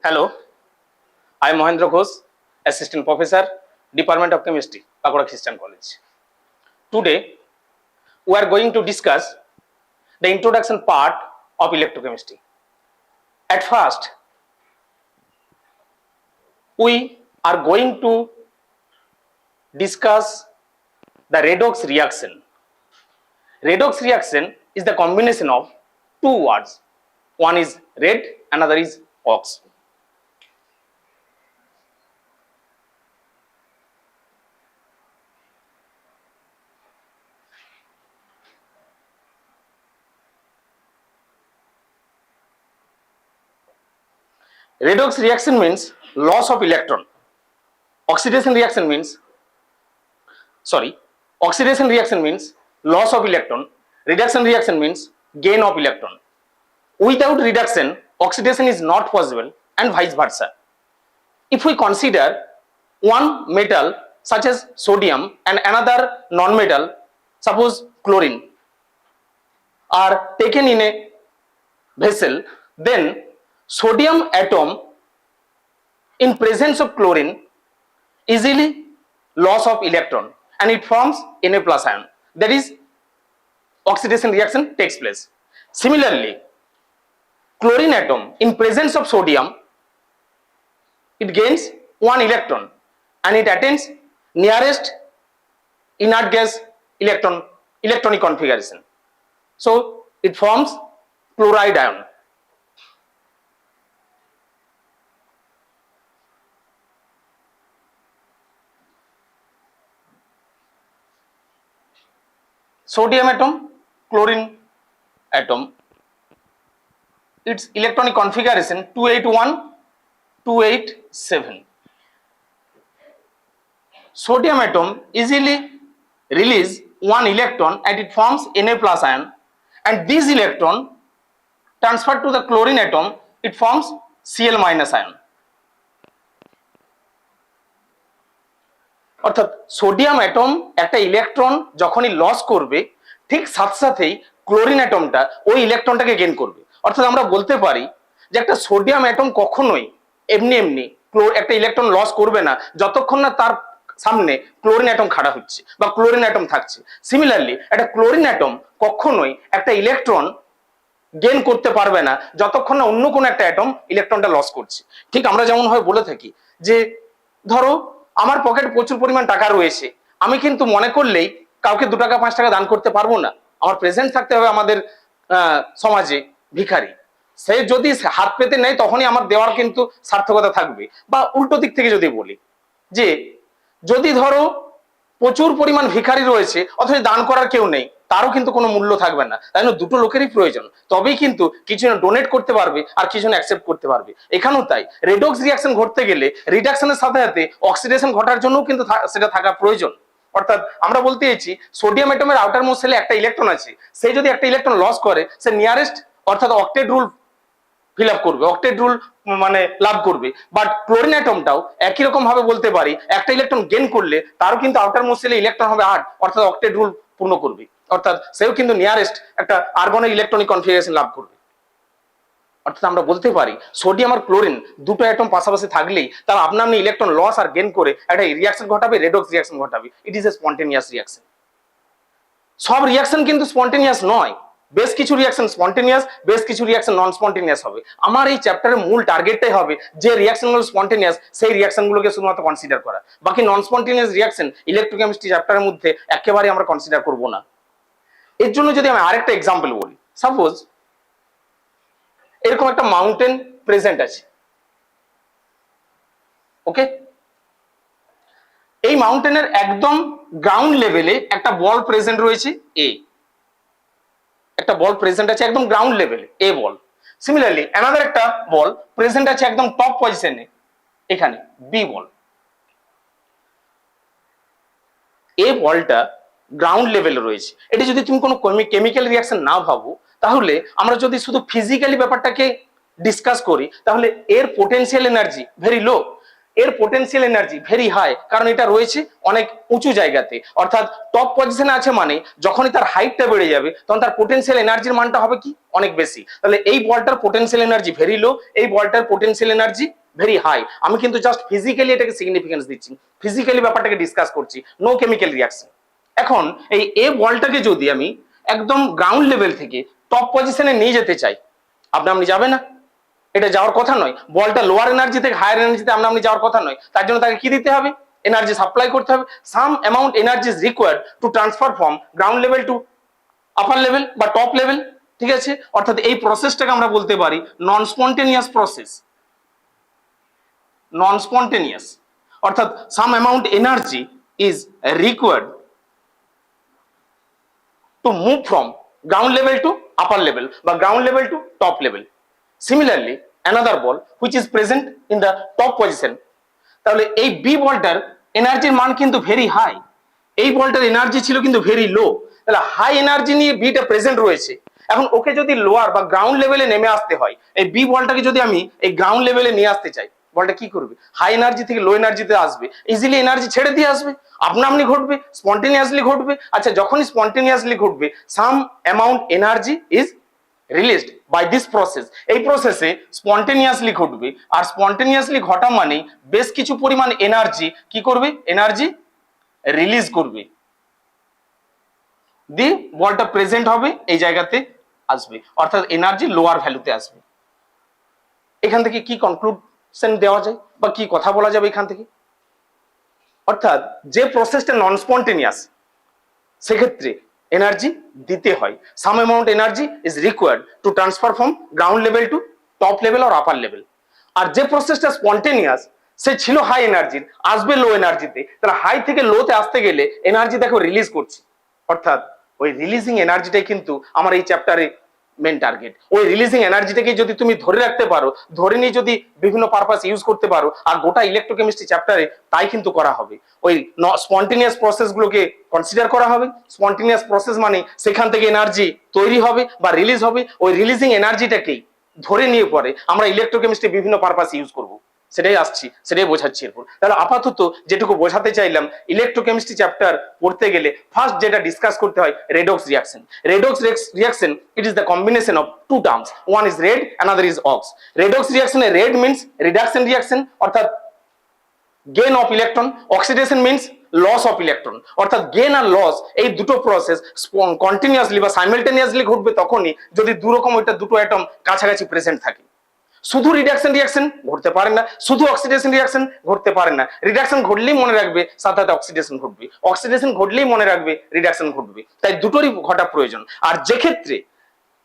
Hello, I am Mohendra Ghosh, Assistant Professor, Department of Chemistry, Pakora Christian College. Today, we are going to discuss the introduction part of electrochemistry. At first, we are going to discuss the redox reaction. Redox reaction is the combination of two words. One is red, another is ox. Redox reaction means loss of electron. Oxidation reaction means loss of electron. Reduction reaction means gain of electron. Without reduction, oxidation is not possible, and vice versa. If we consider one metal such as sodium and another non-metal, suppose chlorine, are taken in a vessel, then sodium atom in presence of chlorine easily loss of electron and it forms Na plus ion. That is, oxidation reaction takes place. Similarly, chlorine atom in presence of sodium, it gains one electron and it attains nearest inert gas electronic configuration. So it forms chloride ion. Sodium atom, chlorine atom, its electronic configuration 281, 287. Sodium atom easily release one electron and it forms Na plus ion, and this electron transferred to the chlorine atom, it forms Cl minus ion. অর্থাৎ sodium atom একটা electron যখনই loss করবে, ঠিক সাথে সাথেই chlorine অ্যাটমটা ওই ইলেকট্রনটাকে gain করবে। অর্থাৎ আমরা বলতে পারি যে একটা সোডিয়াম অ্যাটম কখনোই এমনি একটা ইলেকট্রন লস করবে না যতক্ষণ না তার সামনে ক্লোরিন অ্যাটম খাড়া হচ্ছে বা ক্লোরিন অ্যাটম থাকছে। সিমিলারলি একটা ক্লোরিন অ্যাটম কখনোই একটা ইলেকট্রন গেইন করতে পারবে না যতক্ষণ না অন্য কোনো একটা অ্যাটম ইলেকট্রনটা লস করছে। ঠিক আমরা যেমন হয় বলে থাকি যে ধরো আমার পকেটে প্রচুর পরিমাণ টাকা রয়েছে, আমি কিন্তু মনে করলেই কাউকে 2 টাকা 5 টাকা দান করতে পারবো না। আমার প্রেজেন্ট থাকতে হবে আমাদের সমাজে ভিখারি, সে যদি হাত পেতে নেয় তখনই আমার দেওয়ার কিন্তু সার্থকতা থাকবে। বা উল্টো দিক থেকে যদি বলি যে যদি ধরো প্রচুর পরিমাণ ভিখারি রয়েছে অথচ দান করার কেউ নেই, তারও কিন্তু কোনো মূল্য থাকবে না। তাই জন্য দুটো লোকেরই প্রয়োজন, তবেই কিন্তু কিছু ডোনেট করতে পারবে আর কিছু অ্যাকসেপ্ট করতে পারবে। এখানেও তাই, রেডক্স রিয়াকশন ঘটতে গেলে রিডাকশনের সাথে সাথে অক্সিডেশন ঘটার জন্যও কিন্তু সেটা থাকা প্রয়োজন। অর্থাৎ আমরা বলতে চাইছি সোডিয়াম অ্যাটমের আউটার মোস্ট সেলে একটা ইলেকট্রন আছে, সে যদি একটা ইলেকট্রন লস করে সে নিয়ারেস্ট অর্থাৎ অক্টেট রুল ফিল আপ করবে, অক্টেট রুল মানে লাভ করবে। বাট ক্লোরিন অ্যাটমটাও একই রকম ভাবে বলতে পারি একটা ইলেকট্রন গেইন করলে তারও কিন্তু আউটার মোস্ট সেলে ইলেকট্রন হবে 8, অর্থাৎ অক্টেট রুল পূর্ণ করবে। অর্থাৎ সেও কিন্তু নিয়ারেস্ট একটা আর্গনের ইলেকট্রনিক কনফিগারেশন লাভ করবে। অর্থাৎ আমরা বলতে পারি সোডিয়াম আর ক্লোরিন দুটো অ্যাটম পাশাপাশি থাকলেই তারা আপনি ইলেকট্রন লস আর গেইন করে একটা রিয়াকশন ঘটাবে, রেডক্স রিয়াকশন ঘটাবে। It is a spontaneous reaction. সব রিয়াকশন কিন্তু স্পন্টেনিয়াস নয়, বেশ কিছু রিয়াকশন স্পন্টেনিয়াস, বেশ কিছু রিয়াকশন নন স্পন্টেনিয়াস হবে। আমার এই চ্যাপ্টারের মূল টার্গেটটাই হবে যে রিয়াকশনগুলো স্পন্টেনিয়াস সেই রিয়াকশনগুলোকে শুধুমাত্র কনসিডার করা, বাকি নন স্পন্টেনিয়াস রিয়াকশন ইলেকট্রোকেমিস্ট্রি চ্যাপ্টারের মধ্যে একেবারে আমরা কনসিডার করব না। এর জন্য যদি আমি আরেকটা এক্সাম্পল বলি, সাপোজ এরকম একটা মাউন্টেন প্রেজেন্ট আছে, ওকে? এই মাউন্টেনের একদম গ্রাউন্ড লেভেলে একটা বল প্রেজেন্ট রয়েছে এ, একটা বল প্রেজেন্ট আছে একদম গ্রাউন্ড লেভেলে এ বল। সিমিলারলি অ্যানাদার একটা বল প্রেজেন্ট আছে একদম টপ পজিশনে এখানে বি বল। এ বলটা গ্রাউন্ড লেভেলে রয়েছে। এটা যদি তুমি কোনো কেমিক্যাল রিয়াকশন না ভাবো, তাহলে আমরা যদি শুধু ফিজিক্যালি ব্যাপারটাকে ডিসকাস করি তাহলে এর পোটেনশিয়াল এনার্জি ভেরি লো। এর পোটেনশিয়াল এনার্জি ভেরি হাই, কারণ এটা রয়েছে অনেক উঁচু জায়গাতে, অর্থাৎ টপ পজিশনে আছে, মানে যখনই তার হাইটটা বেড়ে যাবে তখন তার পোটেনশিয়াল এনার্জির মানটা হবে কি অনেক বেশি। তাহলে এই বলটার পোটেনশিয়াল এনার্জি ভেরি লো, এই বলটার পোটেনশিয়াল এনার্জি ভেরি হাই। আমি কিন্তু জাস্ট ফিজিক্যালি এটাকে সিগনিফিকেন্স দিচ্ছি, ফিজিক্যালি ব্যাপারটাকে ডিসকাস করছি, নো কেমিক্যাল রিয়াকশন। এখন এই এ বলটাকে যদি আমি একদম গ্রাউন্ড লেভেল থেকে টপ পজিশনে নিয়ে যেতে চাই, আপনি যাবে না, এটা যাওয়ার কথা নয়। বলটা লোয়ার এনার্জি থেকে হায়ার এনার্জিতে আপনি যাওয়ার কথা নয়, তার জন্য তাকে কি দিতে হবে, এনার্জি সাপ্লাই করতে হবে। Some amount energy is required to transfer from ground level to upper level বা টপ লেভেল, ঠিক আছে। অর্থাৎ এই প্রসেসটাকে আমরা বলতে পারি non spontaneous process, non spontaneous, অর্থাৎ some amount energy is required to move from ground level to upper level বা ground level to top level. Similarly, another ball which is present in the top position, তাহলে এই B বলটার এনার্জির মান কিন্তু very high, এই বলটার energy ছিল কিন্তু very low, তাহলে হাই এনার্জি নিয়ে বিটা প্রেজেন্ট রয়েছে। এখন ওকে যদি লোয়ার বা গ্রাউন্ড লেভেলে নেমে আসতে হয়, এই বি বলটাকে যদি আমি এই গ্রাউন্ড লেভেলে নিয়ে আসতে চাই, বলটা কি করবে, হাই এনার্জি থেকে লো এনার্জিতে আসবে, ইজিলি এনার্জি ছেড়ে দিয়ে আসবে, আপনি ঘটবে, স্পন্টেনিয়াসলি ঘটবে। আচ্ছা, যখনই স্পন্টেনিয়াসলি ঘটবে, some amount energy is released by this process, এই প্রসেসে স্পন্টেনিয়াসলি ঘটবে। আর স্পন্টেনিয়াসলি ঘটা মানে বেশ কিছু পরিমাণ এনার্জি কি করবে, এনার্জি রিলিজ করবে, দি বলটা প্রেজেন্ট হবে এই জায়গাতে আসবে, অর্থাৎ এনার্জি লোয়ার ভ্যালুতে আসবে। এখান থেকে কি কনক্লুশন দেওয়া যায় বা কি কথা বলা যাবে এখান থেকে, অর্থাৎ যে প্রসেসটা নন স্পন্টেনিয়াস সেক্ষেত্রে এনার্জি দিতে হয়, some amount energy is required to transfer from ground level to top level or upper level. আর যে প্রসেসটা স্পন্টেনিয়াস সে ছিল হাই এনার্জির, আসবে লো এনার্জিতে, তাহলে হাই থেকে লোতে আসতে গেলে এনার্জি দেখো রিলিজ করছে, অর্থাৎ ওই রিলিজিং এনার্জিটাই কিন্তু আমার এই চ্যাপ্টারে মেন টার্গেট। ওই রিলিজিং এনার্জিটাকে যদি তুমি ধরে রাখতে পারো, ধরে নিয়ে যদি বিভিন্ন পারপাস ইউজ করতে পারো, আর গোটা ইলেকট্রোকেমিস্ট্রি চ্যাপ্টারে তাই কিন্তু করা হবে। ওই স্পন্টেনিয়াস প্রসেসগুলোকে কনসিডার করা হবে। স্পন্টেনিয়াস প্রসেস মানে সেখান থেকে এনার্জি তৈরি হবে বা রিলিজ হবে, ওই রিলিজিং এনার্জিটাকেই ধরে নিয়ে পরে আমরা ইলেকট্রোকেমিস্ট্রি বিভিন্ন পারপাস ইউজ করব, সেটাই আসছি, সেটাই বোঝাচ্ছি এরপর। তাহলে আপাতত যেটুকু বোঝাতে চাইলাম, ইলেকট্রোকেমিস্ট্রি চ্যাপ্টার পড়তে গেলে ফার্স্ট যেটা ডিসকাস করতে হয়, redox reaction. Redox reaction, it is the combination of two terms, one is red, another is ox. Redox রিঅ্যাকশনে রেড মিন্স রিডাকশন রিঅ্যাকশন, অর্থাৎ gain of electron, oxidation means loss of electron, অর্থাৎ gain আর loss এই দুটো process continuously বা simultaneously ঘটবে তখনই যদি দুরকম ওইটা দুটো অ্যাটম কাছাকাছি প্রেজেন্ট থাকে। শুধু রিডাকশন রিঅ্যাকশন ঘটতে পারে না, শুধু অক্সিডেশন রিঅ্যাকশন ঘটতে পারে না। রিডাকশন ঘটলেই মনে রাখবে সাথে সাথে অক্সিডেশন ঘটবে, অক্সিডেশন ঘটলেই মনে রাখবে রিডাকশন ঘটবে, তাই দুটোরই ঘটা প্রয়োজন। আর যে ক্ষেত্রে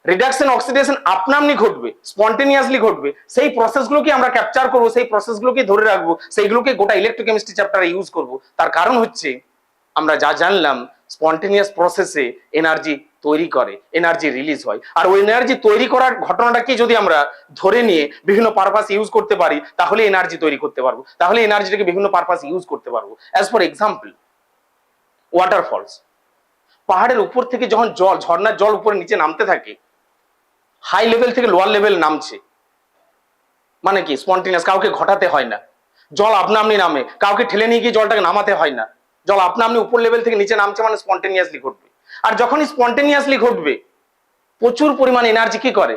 রিডাকশন অক্সিডেশন আপনামনি ঘটবে, স্পন্টেনিয়াসলি ঘটবে, সেই প্রসেসগুলোকে আমরা ক্যাপচার করব, সেই প্রসেসগুলোকে ধরে রাখবো, সেইগুলোকে গোটা ইলেকট্রোকেমিস্ট্রি চ্যাপ্টারে ইউজ করব। তার কারণ হচ্ছে আমরা যা জানলাম, স্পন্টেনিয়াস প্রসেসে এনার্জি তৈরি করে, এনার্জি রিলিজ হয়, আর ওই এনার্জি তৈরি করার ঘটনাটাকে যদি আমরা ধরে নিয়ে বিভিন্ন পারপাস ইউজ করতে পারি, তাহলে এনার্জি তৈরি করতে পারবো, তাহলে এনার্জিটাকে বিভিন্ন পারপাস ইউজ করতে পারবো। অ্যাজ ফর এক্সাম্পল, ওয়াটারফলস, পাহাড়ের উপর থেকে যখন জল, ঝর্ণার জল উপরে নিচে নামতে থাকে, হাই লেভেল থেকে লোয়ার লেভেল নামছে, মানে কি স্পন্টেনিয়াস, কাউকে ঘটাতে হয় না, জল আপনা আপনি নামে, কাউকে ঠেলে নিয়ে গিয়ে জলটাকে নামাতে হয় না, জল আপনা আপনি উপর লেভেল থেকে নিচে নামছে, মানে স্পন্টেনিয়াসলি ঘটবে। আর যখনই স্পন্টেনিয়াসলি ঘটবে, প্রচুর পরিমাণ এনার্জি কি করে,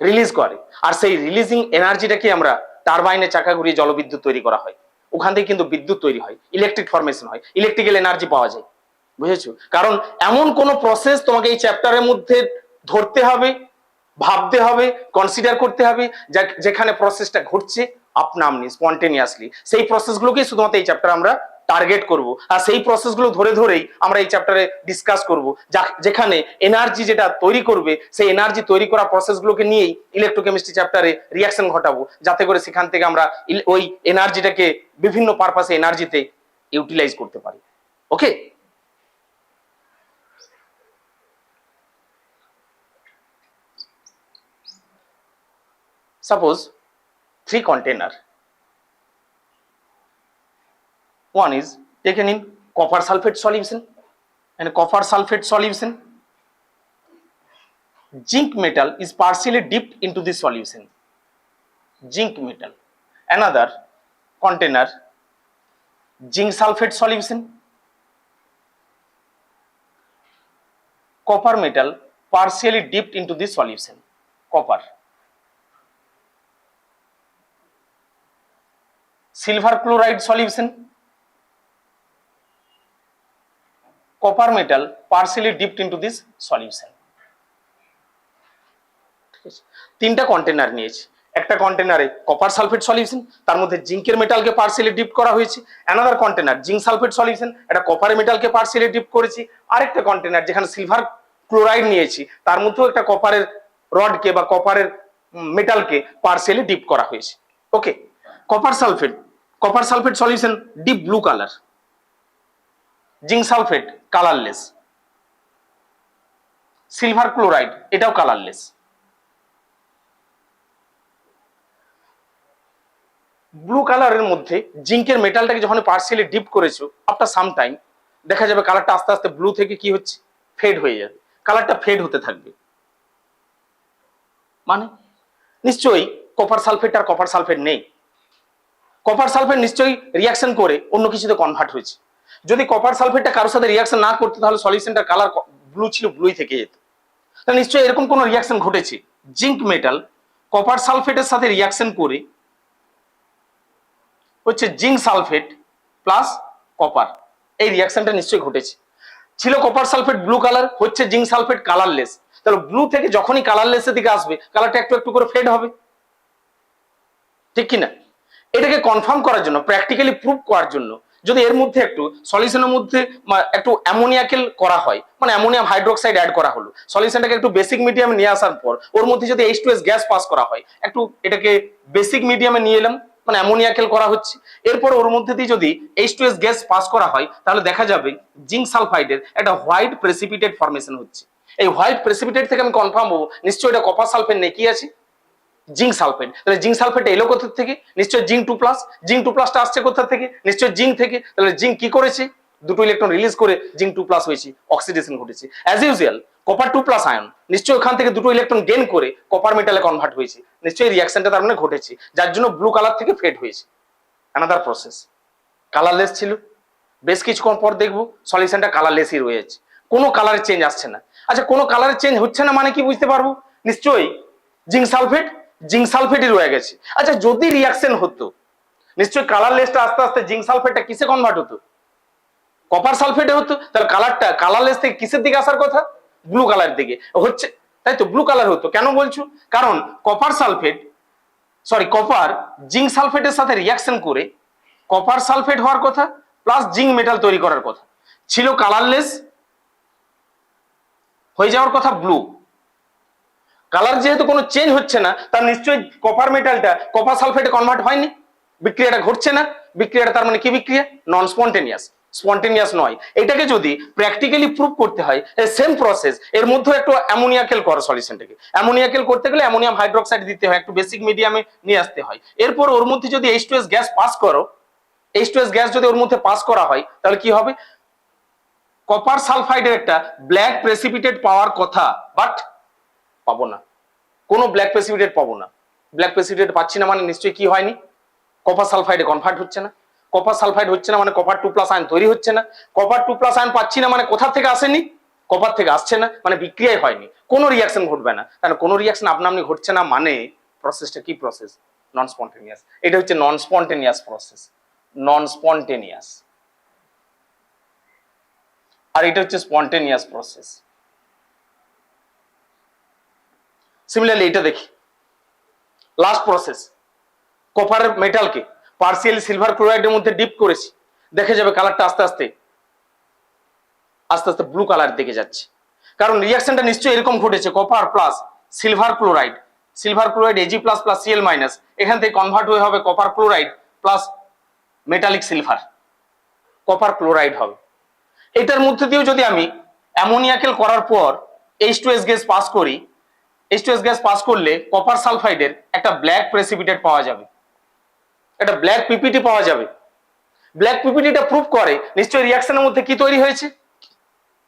রিলিজ করে, আর সেই রিলিজিং এনার্জিটাকে আমরা টারবাইনের চাকা ঘুরিয়ে জলবিদ্যুৎ তৈরি করা হয়, ওখান থেকে কিন্তু বিদ্যুৎ তৈরি হয়, ইলেকট্রিক ফরমেশন হয়, ইলেকট্রিক্যাল এনার্জি পাওয়া যায়। বুঝেছো? কারণ এমন কোন প্রসেস তোমাকে এই চ্যাপ্টারের মধ্যে ধরতে হবে, ভাবতে হবে, কনসিডার করতে হবে, যেখানে প্রসেসটা ঘটছে আপনা আপনি স্পন্টেনিয়াসলি, সেই প্রসেসগুলোকেই শুধুমাত্র এই চ্যাপ্টারে আমরা টার্গেট করব, আর সেই প্রসেসগুলো ধরে ধরেই আমরা এই চ্যাপ্টারে ডিসকাস করব, যেখানে এনার্জি যেটা তৈরি করবে, সেই এনার্জি তৈরি করা প্রসেসগুলোকে নিয়েই ইলেকট্রোকেমিস্ট্রি চ্যাপ্টারে রিঅ্যাকশন ঘটাবো, যাতে করে সেখান থেকে আমরা ওই এনার্জিটাকে বিভিন্ন পারপাসে এনার্জিতে ইউটিলাইজ করতে পারি। ওকে, suppose 3 container, one is taken in copper sulfate solution, and copper sulfate solution, zinc metal is partially dipped into this solution, zinc metal. Another container zinc sulfate solution, copper metal partially dipped into this solution, copper, silver chloride solution, copper metal partially dipped into this solution. তিনটা container নিয়েছি, একটা কন্টেনারে copper sulphate solution, তার মধ্যে জিঙ্কের মেটালকে partially dip করা হয়েছে, another container zinc sulphate solution, এটা কপারের মেটালকে পার্সিয়ালি ডিপ করেছি, আরেকটা কন্টেনার যেখানে সিলভার ক্লোরাইড নিয়েছি তার মধ্যেও একটা কপারের রডকে বা কপারের মেটালকে পার্সিয়ালি ডিপ করা হয়েছে। Okay, copper sulphate solution deep blue colour, zinc sulphate colourless, silver chloride এটাও কালারলেস। ব্লু কালারের মধ্যে জিঙ্কের মেটালটাকে যখন পার্সিয়ালি ডিপ করেছো, আফটার সাম টাইম দেখা যাবে কালারটা আস্তে আস্তে ব্লু থেকে কি হচ্ছে, ফেড হয়ে যাবে, কালারটা ফেড হতে থাকবে। মানে নিশ্চয়ই কপার সালফেট আর কপার সালফেট নেই, কপার সালফেট নিশ্চয়ই রিয়াকশন করে অন্য কিছুতে কনভার্ট হয়েছে। যদি কপার সালফেটটা কারোর সাথে রিয়াকশন না করতো তাহলে সলিউশনটার কালার ব্লু ছিল, ব্লুই থেকে যেত। তাহলে নিশ্চয়ই এরকম কোনো রিয়াকশন ঘটেছে, জিঙ্ক মেটাল কপার সালফেটের সাথে রিয়াকশন করে হচ্ছে জিঙ্ক সালফেট প্লাস কপার, এই রিয়াকশনটা নিশ্চয়ই ঘটেছে। ছিল কপার সালফেট ব্লু কালার, হচ্ছে জিঙ্ক সালফেট কালারলেস, তাহলে ব্লু থেকে যখনই কালারলেস এর দিকে আসবে কালারটা একটু একটু করে ফেড হবে, ঠিক কিনা? এটাকে কনফার্ম করার জন্য, প্র্যাকটিক্যালি প্রুভ করার জন্য যদি এর মধ্যে একটু সলিউশনের মধ্যে একটু অ্যামোনিয়াকেল করা হয়, মানে অ্যামোনিয়াম হাইড্রোক্সাইড অ্যাড করা হলো, সলিউশনটাকে একটু বেসিক মিডিয়ামে নিয়ে আসার পর ওর মধ্যে যদি H2S গ্যাস পাস করা হয়, একটু এটাকে বেসিক মিডিয়ামে নিয়ে এলাম, মানে অ্যামোনিয়াকেল করা হচ্ছে, এরপর ওর মধ্যে দিয়ে যদি H2S গ্যাস পাস করা হয় তাহলে দেখা যাবে জিঙ্ক সালফাইডের একটা হোয়াইট প্রেসিপিটেট ফর্মেশন হচ্ছে। এই হোয়াইট প্রেসিপিটেট থেকে আমি কনফার্ম হবো নিশ্চয়ই এটা কপার সালফেট নেই, কি আছে, জিঙ্ক সালফেট। তাহলে জিঙ্ক সালফেট এলো কোথা থেকে, নিশ্চয় জিঙ্ক 2+, জিঙ্ক 2+টা আসছে কোথা থেকে, নিশ্চয় জিঙ্ক থেকে। তাহলে জিঙ্ক কি করেছে, দুটো ইলেকট্রন রিলিজ করে জিঙ্ক 2+ হয়েছে, অক্সিডেশন ঘটেছে। অ্যাজ ইউজুয়াল কপার 2+ আয়ন নিশ্চয়ই ওখান থেকে দুটো ইলেকট্রন গেইন করে কপার মেটালে কনভার্ট হয়েছে, নিশ্চয়ই রিঅ্যাকশনটা তার মানে ঘটেছে, যার জন্য ব্লু কালার থেকে ফেড হয়েছে। অ্যানাদার প্রসেস, কালারলেস ছিল, বেশ কিছুক্ষণ পর দেখবো সলিউশনটা কালারলেসই রয়ে যাচ্ছে, কোনো কালারের চেঞ্জ আসছে না। আচ্ছা, কোনো কালারের চেঞ্জ হচ্ছে না মানে কি বুঝতে পারবো, নিশ্চয়ই জিঙ্ক সালফেটই রয়ে গেছে। আচ্ছা, যদি রিয়াকশন হতো নিশ্চয়ই কালারলেসটা আস্তে আস্তে জিঙ্ক সালফেটটা কিসে কনভার্ট হতো, কপার সালফেটে হতো। তাহলে কালারটা কালারলেস থেকে কিসের দিকে আসার কথা, ব্লু কালারের দিকে হচ্ছে, তাই তো ব্লু কালার হতো। কেন বলছো, কারণ কপার জিঙ্ক সালফেটের সাথে রিয়াকশন করে কপার সালফেট হওয়ার কথা প্লাস জিঙ্ক মেটাল তৈরি করার কথা ছিল, কালারলেস হয়ে যাওয়ার কথা ব্লু। কালার যেহেতু কোনো চেঞ্জ হচ্ছে না, তার নিশ্চয়ই কপার মেটালটা কপার সালফেটে কনভার্ট হয়নি, বিক্রিয়াটা ঘটছে না। বিক্রিয়াটা তার মানে কি বিক্রিয়া, নন স্পন্টেনিয়াস নয়। এটাকে যদি প্র্যাকটিক্যালি প্রুভ করতে হয়, সেম প্রসেস, এর মধ্যে একটু অ্যামোনিয়াকেল করো সলিউশনটাকে। অ্যামোনিয়াকেল করতে গেলে অ্যামোনিয়াম হাইড্রোক্সাইড দিতে হয়, একটু বেসিক মিডিয়ামে নিয়ে আসতে হয়। এরপর ওর মধ্যে যদি H2S গ্যাস পাস করো, H2S গ্যাস যদি ওর মধ্যে পাস করা হয় তাহলে কি হবে, কপার সালফাইডের একটা ব্ল্যাক প্রেসিপিটেট পাওয়ার কথা, বাট পাবো না, কোনো ব্ল্যাক প্রেসিপিটেট পাবো না। ব্ল্যাক প্রেসিপিটেট পাচ্ছি না মানে নিশ্চয়ই কি হয়নি, কপার সালফাইডে কনভার্ট হচ্ছে না। কপার সালফাইড হচ্ছে না মানে কপার 2+ আয়ন তৈরি হচ্ছে না। কপার 2+ আয়ন পাচ্ছি না মানে কোথা থেকে আসেনি, কপার থেকে আসছে না, মানে বিক্রিয়াই হয়নি, কোনো রিয়াকশন ঘটবে না। তাহলে কোনো রিয়াকশন আপনি ঘটছে না মানে প্রসেসটা কি প্রসেস, নন স্পন্টেনিয়াস। এটা হচ্ছে non spontaneous process, non spontaneous. আর এটা হচ্ছে স্পন্টেনিয়াস প্রসেস। সিমিলারলি এটা দেখি, লাস্ট প্রসেস, কপার মেটালকে পার্সিয়ালি সিলভার ক্লোরাইডের মধ্যে ডিপ করেছি, দেখে যাবে কালারটা আস্তে আস্তে ব্লু কালার দিকে যাচ্ছে, কারণ রিয়াকশনটা নিশ্চয়ই এরকম ঘটেছে, copper plus silver chloride Ag+ plus Cl minus, এখান থেকে কনভার্ট হয়ে হবে copper chloride plus metallic silver, copper chloride হবে। এটার মধ্যে দিয়েও যদি আমি অ্যামোনিয়াকেল করার পর H2S গ্যাস পাস করি, H2S গ্যাস পাস করলে কপার সালফাইডের একটা ব্ল্যাক প্রেসিপিটেট পাওয়া যাবে, একটা ব্ল্যাক পিপিটি পাওয়া যাবে। ব্ল্যাক পিপিটিটা প্রুভ করে নিশ্চয়ই রিয়াকশনের মধ্যে কি তৈরি হয়েছে,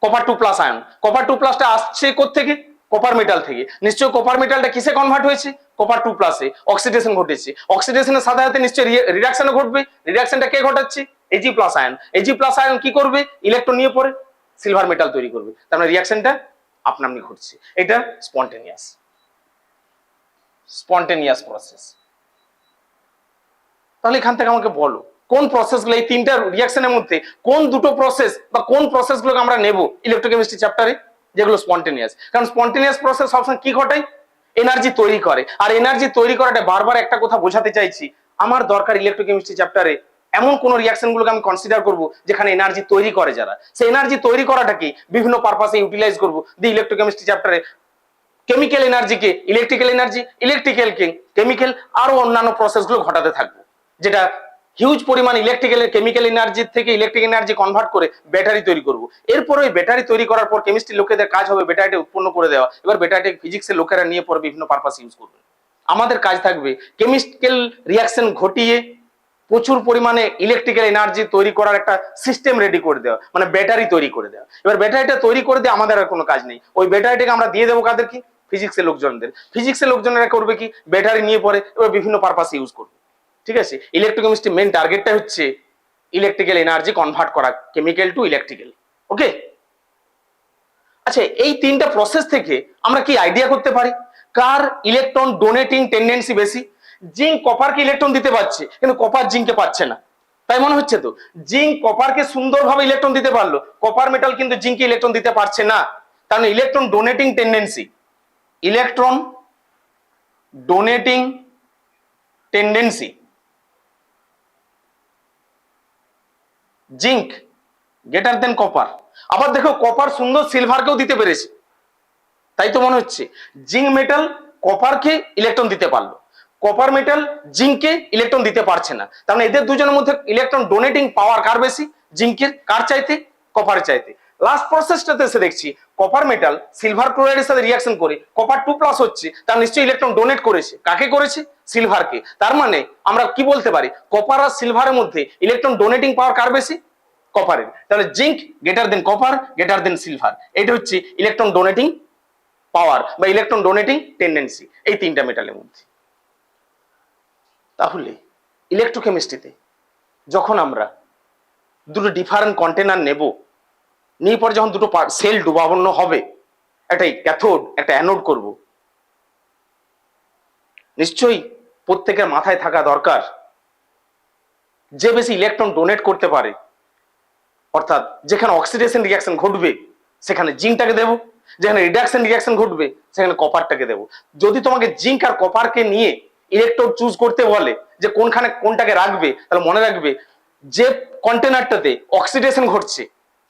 কপার 2+ আয়ন। কপার 2+টা আসছে কোত্থেকে, কপার মেটাল থেকে। নিশ্চয়ই কপার মেটালটা কিসে কনভার্ট হয়েছে? কপার 2 প্লাসে অক্সিডেশন ঘটেছে। অক্সিডেশনের সাথে সাথে নিশ্চয়ই রিডাকশনও ঘটবে। রিডাকশনটা কে ঘটাচ্ছে? Ag plus ion. Ag plus ion কি করবে? ইলেকট্রন নিয়ে পরে সিলভার মেটাল তৈরি করবে। তার মানে রিয়াকশনটা আপনামনি ঘটছে। এটা স্পন্টেনিয়াস প্রসেস। তাহলে এখান থেকে আমাকে বলো কোন প্রসেসগুলো, এই তিনটা রিয়াকশনের মধ্যে কোন দুটো প্রসেস বা কোন প্রসেসগুলোকে আমরা নেব ইলেকট্রোকেমিস্ট্রি চ্যাপ্টারে যেগুলো স্পন্টেনিয়াস? কারণ স্পন্টেনিয়াস প্রসেস সবসময় কি ঘটায়? এনার্জি তৈরি করে। আর এনার্জি তৈরি করাটা বারবার একটা কথা বোঝাতে চাইছি, আমার দরকার ইলেকট্রোকেমিস্ট্রি চ্যাপ্টারে এমন কোন রিয়াকশন গুলোকে আমি কনসিডার করব যেখানে এনার্জি তৈরি করে যারা, সেই এনার্জি তৈরি করাটাকে বিভিন্ন পারপাসে ইউটিলাইজ করব। দি ইলেকট্রোকেমিস্ট্রি চ্যাপ্টারে কেমিক্যাল এনার্জিকে ইলেকট্রিক্যাল এনার্জি, ইলেকট্রিক্যালকে কেমিক্যাল, আরো অন্যান্য প্রসেসগুলো ঘটাতে থাকবো, যেটা হিউজ পরিমাণ ইলেকট্রিক্যাল কেমিক্যাল এনার্জি থেকে ইলেকট্রিক এনার্জি কনভার্ট করে ব্যাটারি তৈরি করব। এরপর ওই ব্যাটারি তৈরি করার পর কেমিস্ট্রি লোকেদের কাজ হবে ব্যাটারিটা উৎপন্ন করে দেওয়া। এবার ব্যাটারিটা ফিজিক্সের লোকেরা নিয়ে পরে বিভিন্ন পারপাস ইউজ করবে। আমাদের কাজ থাকবে কেমিক্যাল রিয়াকশন ঘটিয়ে প্রচুর পরিমাণে ইলেকট্রিক্যাল এনার্জি তৈরি করার একটা সিস্টেম রেডি করে দেওয়া, মানে ব্যাটারি তৈরি করে দেওয়া। এবার ব্যাটারিটা তৈরি করে দিয়ে আমাদের আর কোনো কাজ নেই, ওই ব্যাটারিটাকে আমরা দিয়ে দেবো কাদের কি? ফিজিক্সের লোকজনদের। ফিজিক্সের লোকজনেরা করবে কি? ব্যাটারি নিয়ে পরে এবার বিভিন্ন পারপাসে ইউজ করবে। ঠিক আছে, ইলেকট্রোকেমিস্ট্রি মেন টার্গেটটা হচ্ছে ইলেকট্রিক্যাল এনার্জি কনভার্ট করা, কেমিক্যাল টু ইলেকট্রিক্যাল। ওকে, আচ্ছা এই তিনটা প্রসেস থেকে আমরা কি আইডিয়া করতে পারি কার ইলেকট্রন ডোনেটিং টেন্ডেন্সি বেশি? জিঙ্ক কপারকে ইলেকট্রন দিতে পারছে কিন্তু কপার জিঙ্ককে পাচ্ছে না, তাই মনে হচ্ছে তো? জিঙ্ক কপারকে সুন্দরভাবে ইলেকট্রন দিতে পারলো, কপার মেটাল কিন্তু জিঙ্ককে ইলেকট্রন দিতে পারছে না। কারণ electron donating tendency, electron donating tendency zinc greater than copper. আবার দেখো কপার সুন্দর সিলভারকেও দিতে পেরেছে, তাই তো মনে হচ্ছে জিঙ্ক মেটাল কপারকে ইলেকট্রন দিতে পারলো, কপার মেটাল জিঙ্ককে ইলেকট্রন দিতে পারছে না। তার মানে এদের দুজনের মধ্যে ইলেকট্রন ডোনেটিং পাওয়ার কার বেশি? জিঙ্কের। কার চাইতে? কপারের চাইতে। লাস্ট প্রসেসটাতে এসে দেখছি কপার মেটাল সিলভার ক্লোরাইডের সাথে রিয়াকশন করে কপার 2 প্লাস হচ্ছে, তার নিশ্চয়ই ইলেকট্রন ডোনেট করেছে। কাকে করেছে? সিলভারকে। তার মানে আমরা কি বলতে পারি কপার আর সিলভারের মধ্যে ইলেকট্রন ডোনেটিং পাওয়ার কার বেশি? কপারের। তাহলে zinc greater than copper greater than silver, এটা হচ্ছে ইলেকট্রন ডোনেটিং পাওয়ার বা ইলেকট্রন ডোনেটিং টেন্ডেন্সি এই তিনটা মেটালের মধ্যে। তাহলে ইলেকট্রোকেমিস্ট্রিতে যখন আমরা দুটো ডিফারেন্ট কন্টেনার নেব, নিয়ে পরে যখন দুটো সেল ডুবাবন্ন হবে, একটা ক্যাথোড একটা অ্যানোড করব, নিশ্চয়ই প্রত্যেকের মাথায় থাকা দরকার যে বেশি ইলেকট্রন ডোনেট করতে পারে, অর্থাৎ যেখানে অক্সিডেশন রিয়াকশন ঘটবে সেখানে জিঙ্কটাকে দেব, যেখানে রিডাকশন রিয়াকশন ঘটবে সেখানে কপারটাকে দেব। যদি তোমাকে জিঙ্ক আর কপারকে নিয়ে ইলেকট্রোড চুজ করতে বলে যে কোনখানে কোনটাকে রাখবে, তাহলে মনে রাখবে যে কন্টেনারটাতে অক্সিডেশন ঘটছে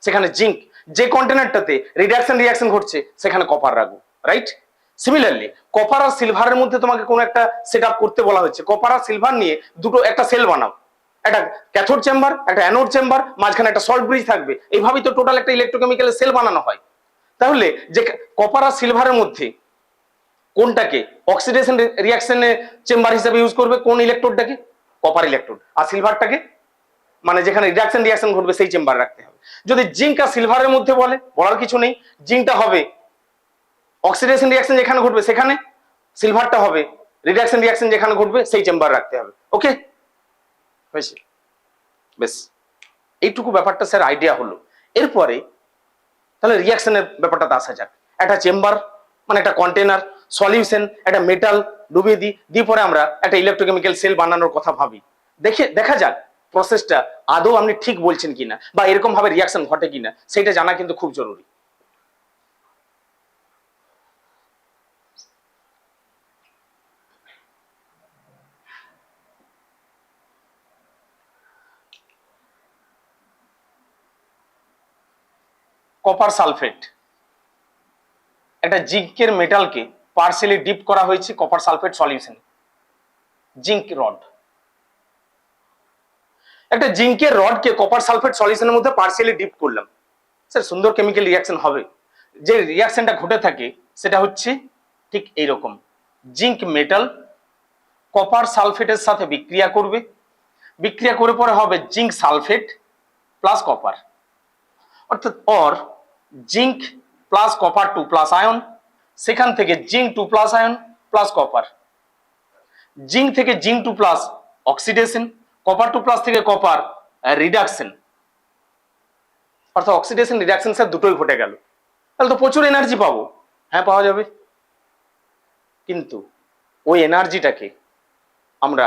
সেখানে জিঙ্ক, যে কন্টেনারটাতে রিডাকশন রিয়াকশন ঘটছে সেখানে কপার রাখবো। রাইট? সিমিলারলি কপার আর সিলভারের মধ্যে তোমাকে কোনো একটা সেট আপ করতে বলা হচ্ছে, কপার আর সিলভার নিয়ে দুটো একটা সেল বানাও, একটা ক্যাথোড চেম্বার একটা অ্যানোড চেম্বার, মাঝখানে একটা সল্ট ব্রিজ থাকবে। এইভাবেই তো টোটাল একটা ইলেকট্রোকেমিক্যাল সেল বানানো হয়। তাহলে যে কপার আর সিলভারের মধ্যে কোনটাকে অক্সিডেশন রিয়াকশনের চেম্বার হিসেবে ইউজ করবে? কোন ইলেকট্রোডটাকে? Copper electrode. আর সিলভারটাকে মানে যেখানে রিডাকশন রিয়াকশন ঘটবে সেই চেম্বার রাখতে হবে। যদি জিঙ্ক আর সিলভারের মধ্যে বলে, বলার কিছু নেই, জিঙ্কটা হবে অক্সিডেশন রিয়াকশন যেখানে ঘটবে সেখানে, সিলভারটা হবে রিডাকশন রিয়াকশন যেখানে ঘটবে সেই চেম্বার রাখতে হবে। ওকে, হয়েছে? বেশ, এইটুকু ব্যাপারটা স্যার আইডিয়া হলো। এরপরে তাহলে রিয়াকশনের ব্যাপারটাতে আসা যাক। একটা চেম্বার মানে একটা কন্টেনার, সলিউশন, একটা মেটাল ডুবিয়ে দিয়ে পরে আমরা একটা ইলেকট্রোকেমিক্যাল সেল বানানোর কথা ভাবি। দেখা যাক প্রসেসটা আদৌ আপনি ঠিক বলছেন কিনা বা এরকম ভাবে রিয়াকশন ঘটে কিনা, সেটা জানা কিন্তু খুব জরুরি। কপার সালফেট, একটা জিঙ্কের মেটালকে পার্সিয়ালি ডিপ করা হয়েছে কপার সালফেট সলিউশনে, জিঙ্ক রড। একটা জিঙ্কের রডকে কপার সালফেট সলিউশনের মধ্যে পার্সিয়ালি ডিপ করলাম, স্যার সুন্দর কেমিক্যাল রিয়াকশন হবে। যে রিয়াকশনটা ঘটে থাকে সেটা হচ্ছে ঠিক এইরকম, জিঙ্ক মেটাল কপার সালফেটের সাথে বিক্রিয়া করবে, বিক্রিয়া করে পরে হবে জিঙ্ক সালফেট প্লাস কপার, অর্থাৎ zinc plus copper 2 plus ion সেখান থেকে zinc 2+ ion plus copper, zinc থেকে জিঙ্ক 2+ অক্সিডেশন, কপার 2+ থেকে কপার রিডাকশন, অর্থাৎ অক্সিডেশন রিডাকশন স্যার দুটোই ঘটে গেল। তাহলে তো প্রচুর এনার্জি পাবো। হ্যাঁ, পাওয়া যাবে, কিন্তু ওই এনার্জিটাকে আমরা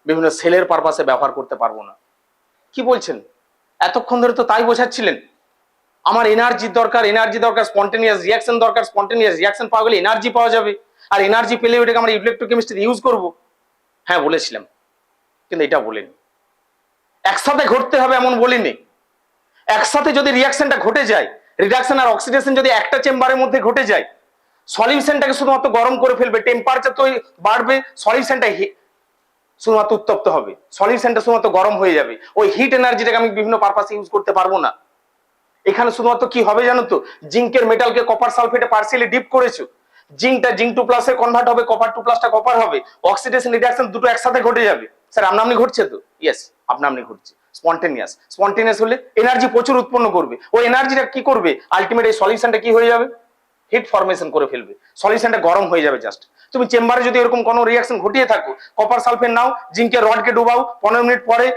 বিভিন্ন সেলের পারপাসে ব্যবহার করতে পারবো না। কি বলছেন? এতক্ষণ ধরে তো তাই বোঝাচ্ছিলেন। আমার এনার্জি দরকার, এনার্জি দরকার, স্পন্টেনিয়াস রিয়াকশন দরকার, স্পন্টেনিয়াস রিয়াকশন পাওয়া গেলে এনার্জি পাওয়া যাবে, আর এনার্জি পেলে ওটাকে আমরা ইলেকট্রোকেমিস্ট্রি ইউজ করব। হ্যাঁ বলেছিলাম, কিন্তু এটা বলিনি একসাথে ঘটতে হবে এমন বলিনি। একসাথে যদি রিয়াকশনটা ঘটে যায়, রিডাকশন আর অক্সিডেশন যদি একটা চেম্বারের মধ্যে ঘটে যায়, সলিউশনটাকে শুধুমাত্র গরম করে ফেলবে, টেম্পারেচার তো বাড়বে, সলিউশনটা শুধুমাত্র উত্তপ্ত হবে, সলিউশনটা শুধুমাত্র গরম হয়ে যাবে। ওই হিট এনার্জিটাকে আমি বিভিন্ন পারপাসে ইউজ করতে পারবো না। এখানে শুধুমাত্র কি হবে জানো তো, জিঙ্কের মেটালকে কপার সালফেটে পার্সিয়ালি ডিপ করেছো, জিঙ্কটা জিঙ্ক 2+ এ কনভার্ট হবে, কপার 2+টা কপার হবে, অক্সিডেশন রিডাকশন দুটো একসাথে ঘটে যাবে। স্যার আপনা ঘটছে তো? ইয়েস, আপনা ঘটছে। স্পন্টেনিয়াস, স্পন্টেনিয়াস হলে এনার্জি প্রচুর উৎপন্ন করবে। ওই এনার্জিটা কি করবে, আলটিমেট এই সলিউশনটা কি হয়ে যাবে, হিট ফরমেশন করে ফেলবে, সলিউশনটা গরম হয়ে যাবে। জাস্ট তুমি চেম্বারে যদি এরকম কোনো রিয়াকশন ঘটিয়ে থাকো, কপার সালফেট নাও, জিঙ্কের রডকে ডুবাও, 15 মিনিট পরে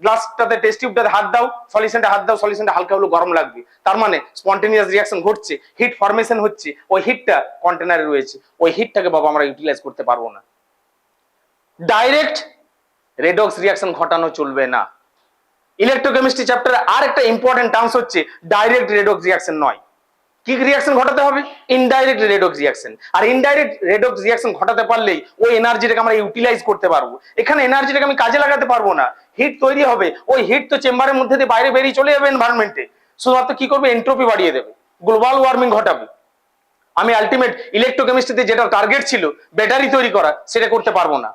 গ্লাসটাতে টেস্ট টিউবটাতে হাত দাও, সলিউশনটা হাত দাও, সলিউশনটা হালকা হলো গরম লাগবে, তার মানে স্পন্টেনিয়াস রিয়াকশন ঘটছে, হিট ফরমেশন হচ্ছে, ওই হিটটা কন্টেনারে রয়েছে, ওই হিটটাকে বাবা আমরা ইউটিলাইজ করতে পারবো না। ডাইরেক্ট রেডক্স রিয়াকশন ঘটানো চলবে না। ইলেকট্রোকেমিস্ট্রি চ্যাপ্টারে আর একটা ইম্পর্টেন্ট টার্মস হচ্ছে ডাইরেক্ট রেডক্স রিয়াকশন নয়। কি রিয়াকশন ঘটাতে হবে? Indirect redox reaction. আর ইনডাইরেক্ট রেডক্স রিয়াকশন ঘটাতে পারলেই ওই এনার্জিটাকে আমরা ইউটিলাইজ করতে পারবো। এখানে এনার্জিটাকে আমি কাজে লাগাতে পারবো না, হিট তৈরি হবে, ওই হিট তো চেম্বারের মধ্যে দিয়ে বাইরে বেরিয়ে চলে যাবে এনভায়রনমেন্টে, শুধুমাত্র কি করবে, এন্ট্রপি বাড়িয়ে দেবে, গ্লোবাল ওয়ার্মিং ঘটাবে। আমি আলটিমেট ইলেকট্রোকেমিস্ট্রিতে যেটা টার্গেট ছিল ব্যাটারি তৈরি করা, সেটা করতে পারবো না।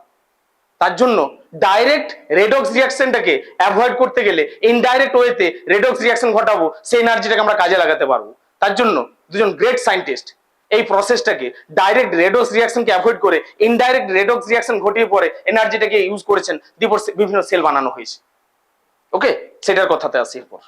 তার জন্য ডাইরেক্ট রেডক্স রিয়াকশনটাকে অ্যাভয়েড করতে গেলে ইনডাইরেক্ট ওয়েতে রেডক্স রিয়াকশন ঘটাবো, সেই এনার্জিটাকে আমরা কাজে লাগাতে পারবো। তার জন্য দুজন গ্রেট সায়েন্টিস্ট এই প্রসেসটাকে ডাইরেক্ট রেডক্স রিয়াকশনকে অ্যাভয়েড করে ইনডাইরেক্ট রেডক্স রিয়াকশন ঘটিয়ে পরে এনার্জিটাকে ইউজ করেছেন, বিভিন্ন সেল বানানো হয়েছে। ওকে, সেটার কথাতে আসি এরপর।